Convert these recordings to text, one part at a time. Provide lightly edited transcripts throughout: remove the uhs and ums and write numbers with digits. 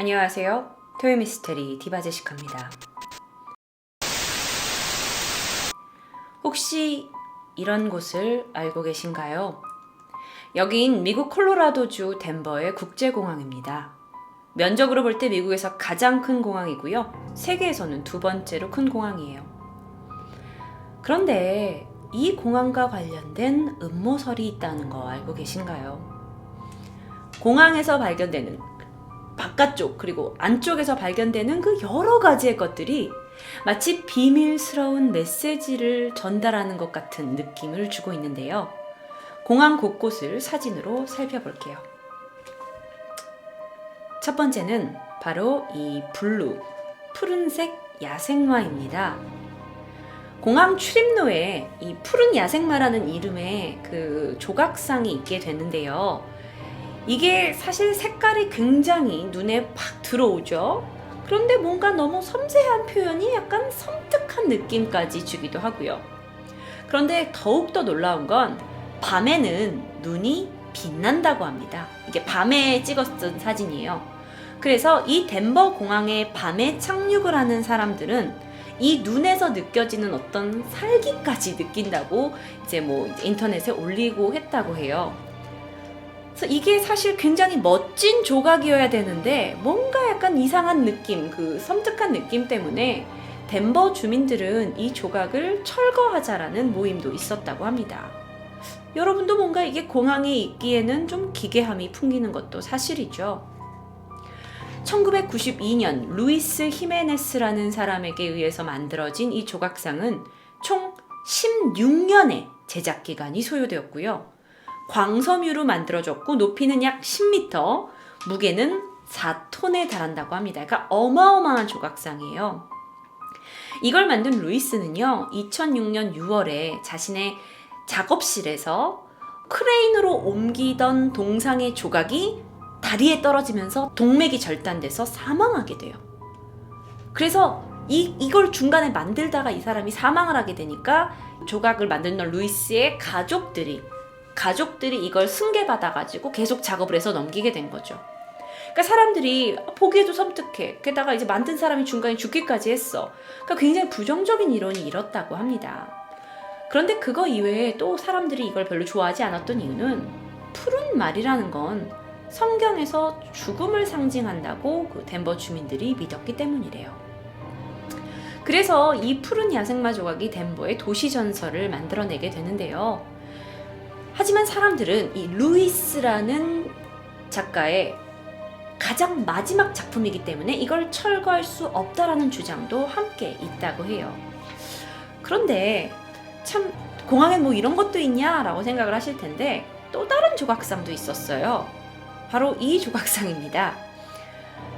안녕하세요. 토요미스테리 디바제시카입니다. 혹시 이런 곳을 알고 계신가요? 여긴 미국 콜로라도주 덴버의 국제공항입니다. 면적으로 볼 때 미국에서 가장 큰 공항이고요. 세계에서는 두 번째로 큰 공항이에요. 그런데 이 공항과 관련된 음모설이 있다는 거 알고 계신가요? 공항에서 발견되는 바깥쪽 그리고 안쪽에서 발견되는 그 여러 가지의 것들이 마치 비밀스러운 메시지를 전달하는 것 같은 느낌을 주고 있는데요. 공항 곳곳을 사진으로 살펴볼게요. 첫 번째는 바로 이 푸른색 야생마입니다. 공항 출입로에 이 푸른 야생마라는 이름의 그 조각상이 있게 되는데요. 이게 사실 색깔이 굉장히 눈에 팍 들어오죠. 그런데 뭔가 너무 섬세한 표현이 약간 섬뜩한 느낌까지 주기도 하고요. 그런데 더욱더 놀라운 건 밤에는 눈이 빛난다고 합니다. 이게 밤에 찍었던 사진이에요. 그래서 이 덴버 공항에 밤에 착륙을 하는 사람들은 이 눈에서 느껴지는 어떤 살기까지 느낀다고 이제 인터넷에 올리고 했다고 해요. 그래서 이게 사실 굉장히 멋진 조각이어야 되는데 뭔가 약간 이상한 느낌, 그 섬뜩한 느낌 때문에 덴버 주민들은 이 조각을 철거하자라는 모임도 있었다고 합니다. 여러분도 뭔가 이게 공항에 있기에는 좀 기괴함이 풍기는 것도 사실이죠. 1992년 루이스 히메네스라는 사람에게 의해서 만들어진 이 조각상은 총 16년의 제작 기간이 소요되었고요. 광섬유로 만들어졌고 높이는 약 10m, 무게는 4톤에 달한다고 합니다. 그러니까 어마어마한 조각상이에요. 이걸 만든 루이스는요, 2006년 6월에 자신의 작업실에서 크레인으로 옮기던 동상의 조각이 다리에 떨어지면서 동맥이 절단돼서 사망하게 돼요. 그래서 이걸 중간에 만들다가 이 사람이 사망을 하게 되니까 조각을 만든 루이스의 가족들이 이걸 승계받아가지고 계속 작업을 해서 넘기게 된 거죠. 그러니까 사람들이 보기에도 섬뜩해. 게다가 이제 만든 사람이 중간에 죽기까지 했어. 그러니까 굉장히 부정적인 이론이 일었다고 합니다. 그런데 그거 이외에 또 사람들이 이걸 별로 좋아하지 않았던 이유는 푸른 말이라는 건 성경에서 죽음을 상징한다고 그 덴버 주민들이 믿었기 때문이래요. 그래서 이 푸른 야생마 조각이 덴버의 도시 전설을 만들어내게 되는데요. 하지만 사람들은 이 루이스라는 작가의 가장 마지막 작품이기 때문에 이걸 철거할 수 없다라는 주장도 함께 있다고 해요. 그런데 참 공항에 이런 것도 있냐라고 생각을 하실 텐데 또 다른 조각상도 있었어요. 바로 이 조각상입니다.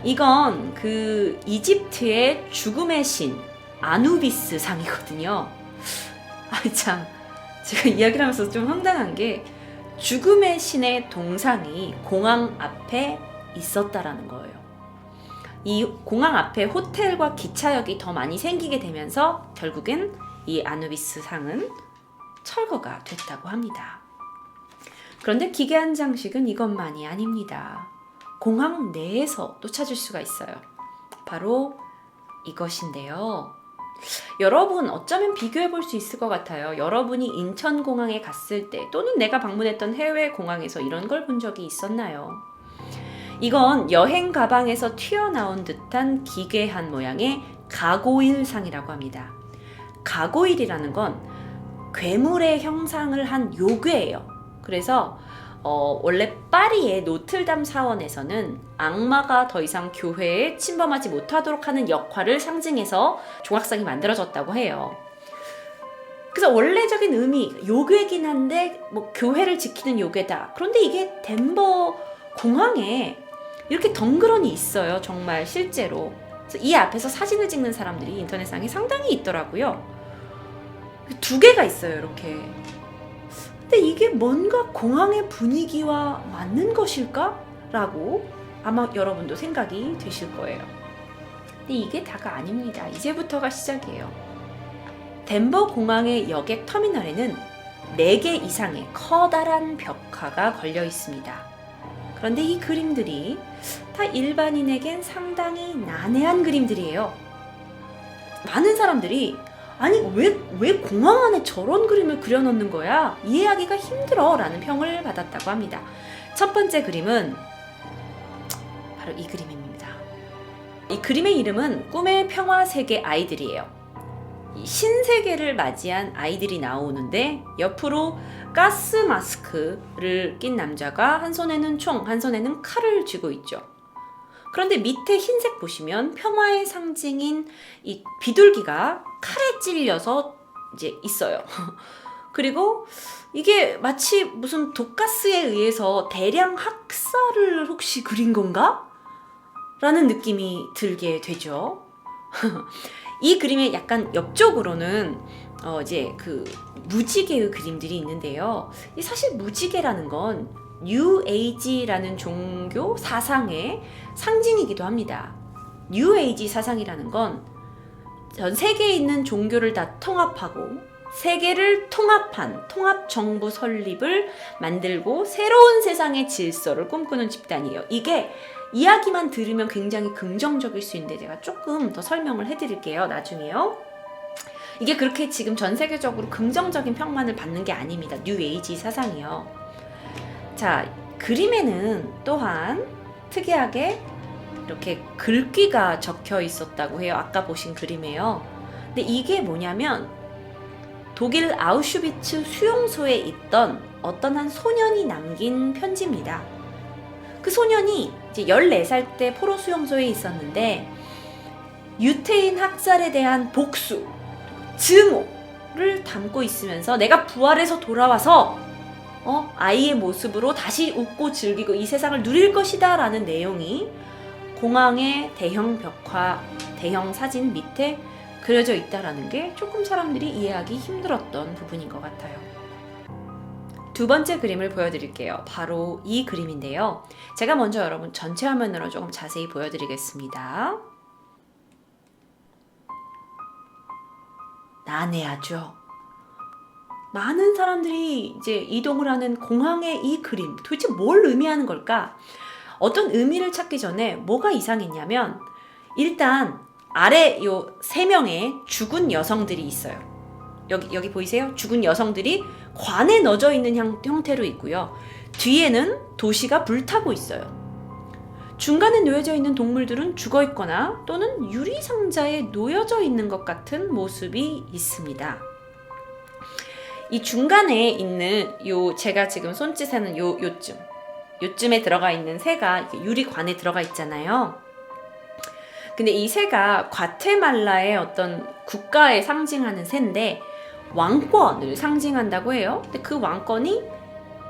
이건 그 이집트의 죽음의 신 아누비스 상이거든요. 참 제가 이야기를 하면서 좀 황당한 게 죽음의 신의 동상이 공항 앞에 있었다라는 거예요. 이 공항 앞에 호텔과 기차역이 더 많이 생기게 되면서 결국엔 이 아누비스 상은 철거가 됐다고 합니다. 그런데 기괴한 장식은 이것만이 아닙니다. 공항 내에서 또 찾을 수가 있어요. 바로 이것인데요. 여러분 어쩌면 비교해 볼 수 있을 것 같아요. 여러분이 인천공항에 갔을 때 또는 내가 방문했던 해외 공항에서 이런 걸 본 적이 있었나요? 이건 여행 가방에서 튀어나온 듯한 기괴한 모양의 가고일상이라고 합니다. 가고일이라는 건 괴물의 형상을 한 요괴예요. 그래서 원래 파리의 노틀담 사원에서는 악마가 더 이상 교회에 침범하지 못하도록 하는 역할을 상징해서 조각상이 만들어졌다고 해요. 그래서 원래적인 의미, 요괴긴 한데 교회를 지키는 요괴다. 그런데 이게 덴버 공항에 이렇게 덩그러니 있어요. 정말 실제로. 그래서 이 앞에서 사진을 찍는 사람들이 인터넷상에 상당히 있더라고요. 2개가 있어요. 이렇게. 근데 이게 뭔가 공항의 분위기와 맞는 것일까? 라고 아마 여러분도 생각이 되실 거예요. 근데 이게 다가 아닙니다. 이제부터가 시작이에요. 덴버 공항의 여객 터미널에는 4개 이상의 커다란 벽화가 걸려 있습니다. 그런데 이 그림들이 다 일반인에겐 상당히 난해한 그림들이에요. 많은 사람들이 아니 왜 공항 안에 저런 그림을 그려놓는 거야? 이해하기가 힘들어 라는 평을 받았다고 합니다. 첫 번째 그림은 바로 이 그림입니다. 이 그림의 이름은 꿈의 평화세계 아이들이에요. 이 신세계를 맞이한 아이들이 나오는데 옆으로 가스 마스크를 낀 남자가 한 손에는 총, 한 손에는 칼을 쥐고 있죠. 그런데 밑에 흰색 보시면 평화의 상징인 이 비둘기가 칼에 찔려서 이제 있어요. 그리고 이게 마치 무슨 독가스에 의해서 대량 학살을 혹시 그린 건가? 라는 느낌이 들게 되죠. 이 그림의 약간 옆쪽으로는 이제 그 무지개의 그림들이 있는데요. 사실 무지개라는 건 New Age라는 종교 사상의 상징이기도 합니다. New Age 사상이라는 건 전 세계에 있는 종교를 다 통합하고 세계를 통합한 통합정부 설립을 만들고 새로운 세상의 질서를 꿈꾸는 집단이에요. 이게 이야기만 들으면 굉장히 긍정적일 수 있는데 제가 조금 더 설명을 해드릴게요. 나중에요. 이게 그렇게 지금 전 세계적으로 긍정적인 평만을 받는 게 아닙니다. 뉴 에이지 사상이요. 자, 그림에는 또한 특이하게 이렇게 글귀가 적혀 있었다고 해요. 아까 보신 그림이에요. 근데 이게 뭐냐면 독일 아우슈비츠 수용소에 있던 어떤 한 소년이 남긴 편지입니다. 그 소년이 이제 14살 때 포로 수용소에 있었는데 유태인 학살에 대한 복수, 증오를 담고 있으면서 내가 부활해서 돌아와서 아이의 모습으로 다시 웃고 즐기고 이 세상을 누릴 것이다 라는 내용이 공항의 대형 벽화, 대형 사진 밑에 그려져 있다라는 게 조금 사람들이 이해하기 힘들었던 부분인 것 같아요. 두 번째 그림을 보여드릴게요. 바로 이 그림인데요. 제가 먼저 여러분 전체 화면으로 조금 자세히 보여드리겠습니다. 난해하죠? 많은 사람들이 이제 이동을 하는 공항의 이 그림, 도대체 뭘 의미하는 걸까? 어떤 의미를 찾기 전에 뭐가 이상했냐면 일단 아래 요 3명의 죽은 여성들이 있어요. 여기 보이세요? 죽은 여성들이 관에 넣어져 있는 형태로 있고요. 뒤에는 도시가 불타고 있어요. 중간에 놓여져 있는 동물들은 죽어 있거나 또는 유리상자에 놓여져 있는 것 같은 모습이 있습니다. 이 중간에 있는 제가 지금 손짓하는 요쯤에 들어가 있는 새가 유리관에 들어가 있잖아요. 근데 이 새가 과테말라의 어떤 국가에 상징하는 새인데 왕권을 상징한다고 해요. 근데 그 왕권이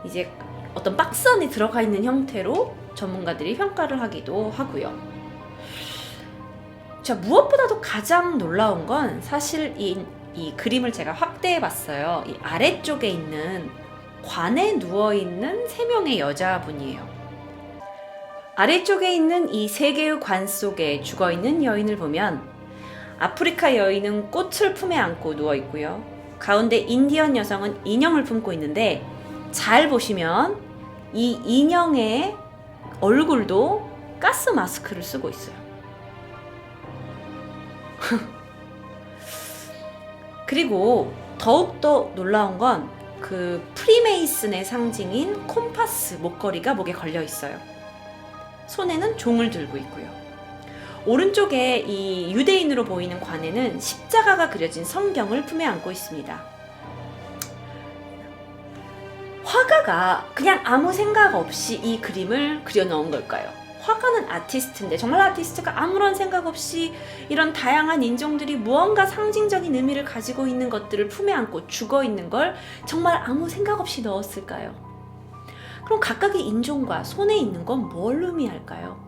이제 어떤 박스 안에 들어가 있는 형태로 전문가들이 평가를 하기도 하고요. 자, 무엇보다도 가장 놀라운 건 사실 이 그림을 제가 확대해 봤어요. 이 아래쪽에 있는 관에 누워있는 3명의 여자분이에요. 아래쪽에 있는 이 3개의 관 속에 죽어있는 여인을 보면 아프리카 여인은 꽃을 품에 안고 누워있고요. 가운데 인디언 여성은 인형을 품고 있는데 잘 보시면 이 인형의 얼굴도 가스 마스크를 쓰고 있어요. 그리고 더욱더 놀라운 건 그 프리메이슨의 상징인 콤파스 목걸이가 목에 걸려 있어요. 손에는 종을 들고 있고요. 오른쪽에 이 유대인으로 보이는 관에는 십자가가 그려진 성경을 품에 안고 있습니다. 화가가 그냥 아무 생각 없이 이 그림을 그려 넣은 걸까요? 화가는 아티스트인데 정말 아티스트가 아무런 생각 없이 이런 다양한 인종들이 무언가 상징적인 의미를 가지고 있는 것들을 품에 안고 죽어 있는 걸 정말 아무 생각 없이 넣었을까요? 그럼 각각의 인종과 손에 있는 건 뭘 의미할까요?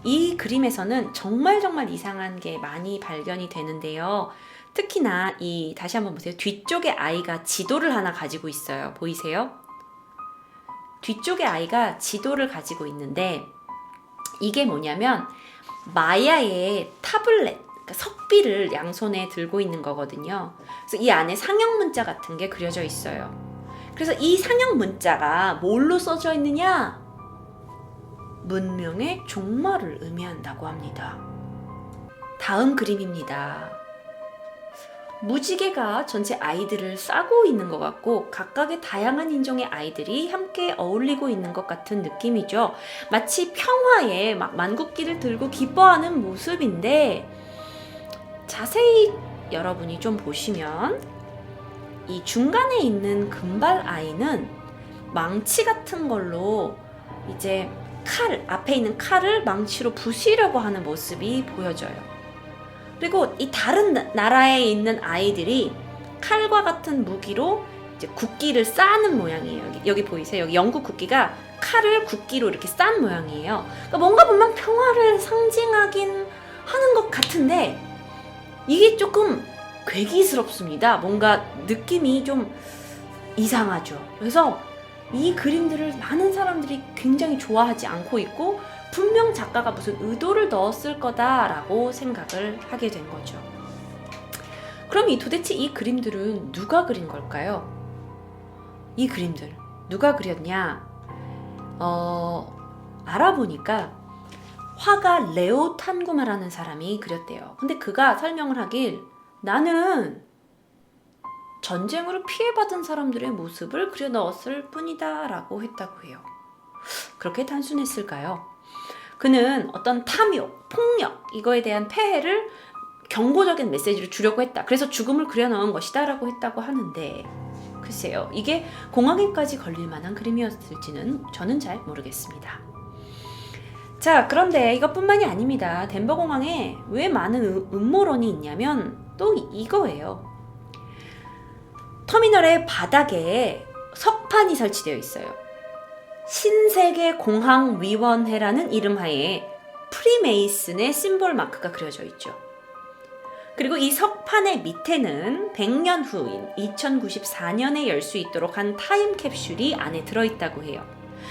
이 그림에서는 정말 이상한 게 많이 발견이 되는데요. 특히나 다시 한번 보세요. 뒤쪽에 아이가 지도를 하나 가지고 있어요. 보이세요? 뒤쪽에 아이가 지도를 가지고 있는데 이게 뭐냐면 마야의 타블렛, 그러니까 석비를 양손에 들고 있는 거거든요. 그래서 이 안에 상형 문자 같은 게 그려져 있어요. 그래서 이 상형 문자가 뭘로 써져 있느냐? 문명의 종말을 의미한다고 합니다. 다음 그림입니다. 무지개가 전체 아이들을 싸고 있는 것 같고 각각의 다양한 인종의 아이들이 함께 어울리고 있는 것 같은 느낌이죠. 마치 평화에 막 만국기를 들고 기뻐하는 모습인데 자세히 여러분이 좀 보시면 이 중간에 있는 금발 아이는 망치 같은 걸로 이제 앞에 있는 칼을 망치로 부수려고 하는 모습이 보여져요. 그리고 이 다른 나라에 있는 아이들이 칼과 같은 무기로 이제 국기를 쌓는 모양이에요. 여기 보이세요? 여기 영국 국기가 칼을 국기로 이렇게 싼 모양이에요. 그러니까 뭔가 분명 평화를 상징하긴 하는 것 같은데 이게 조금 괴기스럽습니다. 뭔가 느낌이 좀 이상하죠. 그래서 이 그림들을 많은 사람들이 굉장히 좋아하지 않고 있고 분명 작가가 무슨 의도를 넣었을 거다라고 생각을 하게 된 거죠. 그럼 도대체 이 그림들은 누가 그린 걸까요? 이 그림들 누가 그렸냐? 알아보니까 화가 레오 탄구마라는 사람이 그렸대요. 근데 그가 설명을 하길 나는 전쟁으로 피해받은 사람들의 모습을 그려 넣었을 뿐이다 라고 했다고 해요. 그렇게 단순했을까요? 그는 어떤 탐욕, 폭력 이거에 대한 폐해를 경고적인 메시지를 주려고 했다. 그래서 죽음을 그려 넣은 것이다 라고 했다고 하는데 글쎄요. 이게 공황에까지 걸릴 만한 그림이었을지는 저는 잘 모르겠습니다. 자, 그런데 이것뿐만이 아닙니다. 덴버 공항에 왜 많은 음모론이 있냐면 또 이거예요. 터미널의 바닥에 석판이 설치되어 있어요. 신세계 공항위원회라는 이름하에 프리메이슨의 심볼 마크가 그려져 있죠. 그리고 이 석판의 밑에는 100년 후인 2094년에 열 수 있도록 한 타임캡슐이 안에 들어있다고 해요.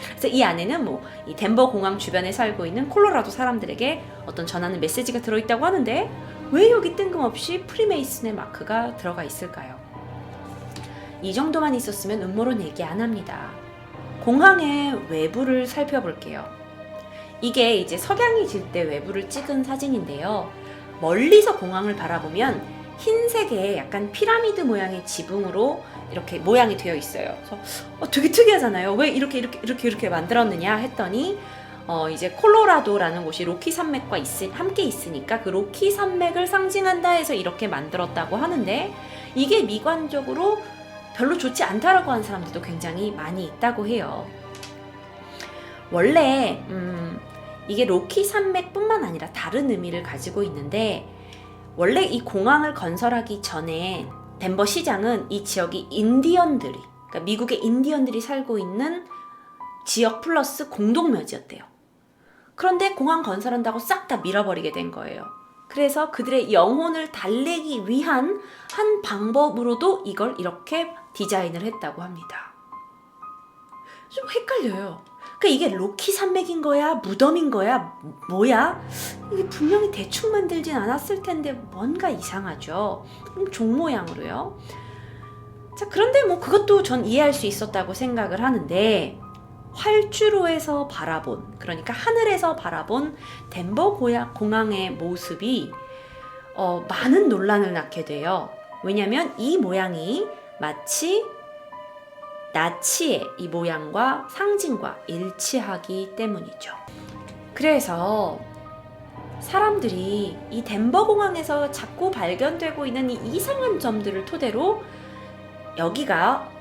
그래서 이 안에는 이 덴버 공항 주변에 살고 있는 콜로라도 사람들에게 어떤 전하는 메시지가 들어있다고 하는데 왜 여기 뜬금없이 프리메이슨의 마크가 들어가 있을까요? 이 정도만 있었으면 음모론 얘기 안 합니다. 공항의 외부를 살펴볼게요. 이게 이제 석양이 질 때 외부를 찍은 사진인데요. 멀리서 공항을 바라보면 흰색의 약간 피라미드 모양의 지붕으로 이렇게 모양이 되어 있어요. 그래서 되게 특이하잖아요. 왜 이렇게 만들었느냐 했더니 이제 콜로라도라는 곳이 로키 산맥과 함께 있으니까 그 로키 산맥을 상징한다 해서 이렇게 만들었다고 하는데 이게 미관적으로 별로 좋지 않다라고 하는 사람들도 굉장히 많이 있다고 해요. 원래 이게 로키 산맥뿐만 아니라 다른 의미를 가지고 있는데 원래 이 공항을 건설하기 전에 덴버 시장은 이 지역이 인디언들이 그러니까 미국의 인디언들이 살고 있는 지역 플러스 공동묘지였대요. 그런데 공항 건설한다고 싹 다 밀어버리게 된 거예요. 그래서 그들의 영혼을 달래기 위한 한 방법으로도 이걸 이렇게 디자인을 했다고 합니다. 좀 헷갈려요. 그러니까 이게 로키 산맥인 거야? 무덤인 거야? 뭐야? 이게 분명히 대충 만들진 않았을 텐데 뭔가 이상하죠. 종 모양으로요. 자, 그런데 그것도 전 이해할 수 있었다고 생각을 하는데 활주로에서 바라본, 그러니까 하늘에서 바라본 덴버 공항의 모습이 많은 논란을 낳게 돼요. 왜냐하면 이 모양이 마치 나치의 이 모양과 상징과 일치하기 때문이죠. 그래서 사람들이 이 덴버 공항에서 자꾸 발견되고 있는 이 이상한 점들을 토대로 여기가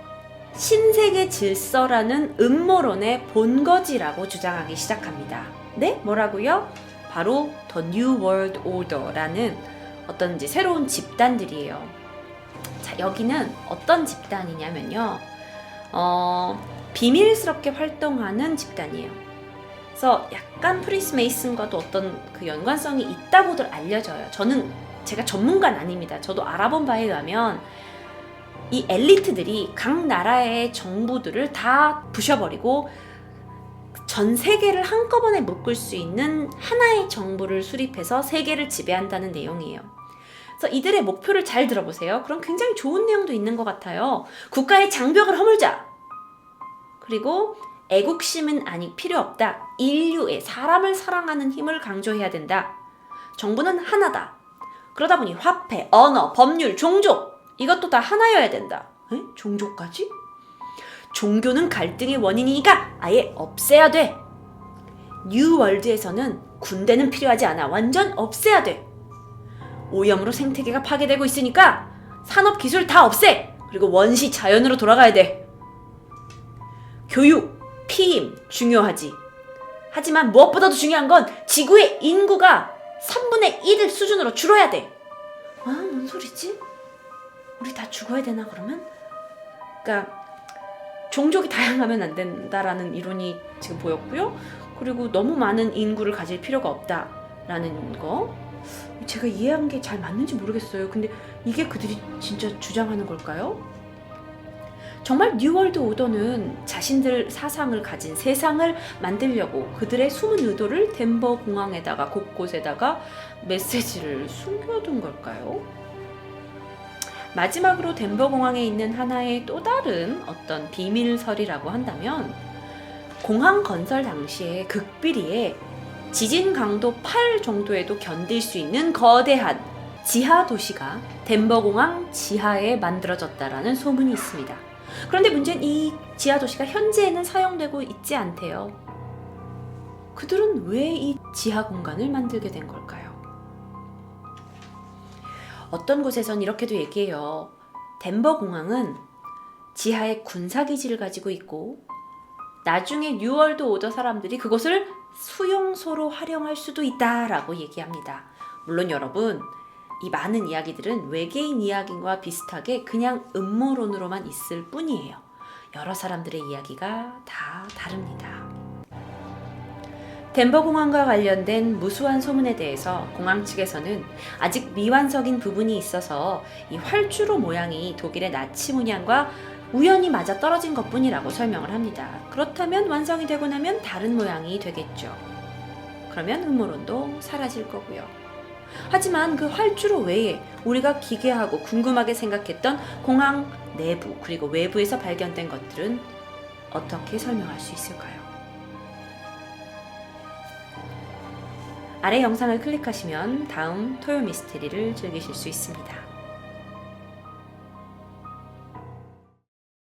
신세계 질서라는 음모론의 본거지라고 주장하기 시작합니다. 네? 뭐라고요? 바로 The New World Order라는 어떤 이제 새로운 집단들이에요. 자, 여기는 어떤 집단이냐면요. 비밀스럽게 활동하는 집단이에요. 그래서 약간 프리스 메이슨과도 어떤 그 연관성이 있다고들 알려져요. 제가 전문가는 아닙니다. 저도 알아본 바에 의하면 이 엘리트들이 각 나라의 정부들을 다 부셔버리고 전 세계를 한꺼번에 묶을 수 있는 하나의 정부를 수립해서 세계를 지배한다는 내용이에요. 그래서 이들의 목표를 잘 들어보세요. 그럼 굉장히 좋은 내용도 있는 것 같아요. 국가의 장벽을 허물자. 그리고 애국심은 아니 필요 없다. 인류의 사람을 사랑하는 힘을 강조해야 된다. 정부는 하나다. 그러다 보니 화폐, 언어, 법률, 종족 이것도 다 하나여야 된다. 에? 종족까지? 종교는 갈등의 원인이니까 아예 없애야 돼. 뉴월드에서는 군대는 필요하지 않아. 완전 없애야 돼. 오염으로 생태계가 파괴되고 있으니까 산업 기술 다 없애. 그리고 원시 자연으로 돌아가야 돼. 교육, 피임 중요하지. 하지만 무엇보다도 중요한 건 지구의 인구가 3분의 1 수준으로 줄어야 돼. 아, 뭔 소리지? 우리 다 죽어야 되나 그러면? 그러니까 종족이 다양하면 안 된다라는 이론이 지금 보였고요. 그리고 너무 많은 인구를 가질 필요가 없다라는 거. 제가 이해한 게 잘 맞는지 모르겠어요. 근데 이게 그들이 진짜 주장하는 걸까요? 정말 뉴월드 오더는 자신들 사상을 가진 세상을 만들려고 그들의 숨은 의도를 덴버 공항에다가 곳곳에다가 메시지를 숨겨둔 걸까요? 마지막으로 덴버 공항에 있는 하나의 또 다른 어떤 비밀설이라고 한다면 공항 건설 당시에 극비리에 지진 강도 8 정도에도 견딜 수 있는 거대한 지하 도시가 덴버 공항 지하에 만들어졌다라는 소문이 있습니다. 그런데 문제는 이 지하 도시가 현재에는 사용되고 있지 않대요. 그들은 왜 이 지하 공간을 만들게 된 걸까요? 어떤 곳에선 이렇게도 얘기해요. 덴버 공항은 지하에 군사기지를 가지고 있고 나중에 뉴월드 오더 사람들이 그곳을 수용소로 활용할 수도 있다라고 얘기합니다. 물론 여러분, 이 많은 이야기들은 외계인 이야기와 비슷하게 그냥 음모론으로만 있을 뿐이에요. 여러 사람들의 이야기가 다 다릅니다. 덴버 공항과 관련된 무수한 소문에 대해서 공항 측에서는 아직 미완성인 부분이 있어서 이 활주로 모양이 독일의 나치 문양과 우연히 맞아 떨어진 것뿐이라고 설명을 합니다. 그렇다면 완성이 되고 나면 다른 모양이 되겠죠. 그러면 음모론도 사라질 거고요. 하지만 그 활주로 외에 우리가 기괴하고 궁금하게 생각했던 공항 내부 그리고 외부에서 발견된 것들은 어떻게 설명할 수 있을까요? 아래 영상을 클릭하시면 다음 토요 미스테리를 즐기실 수 있습니다.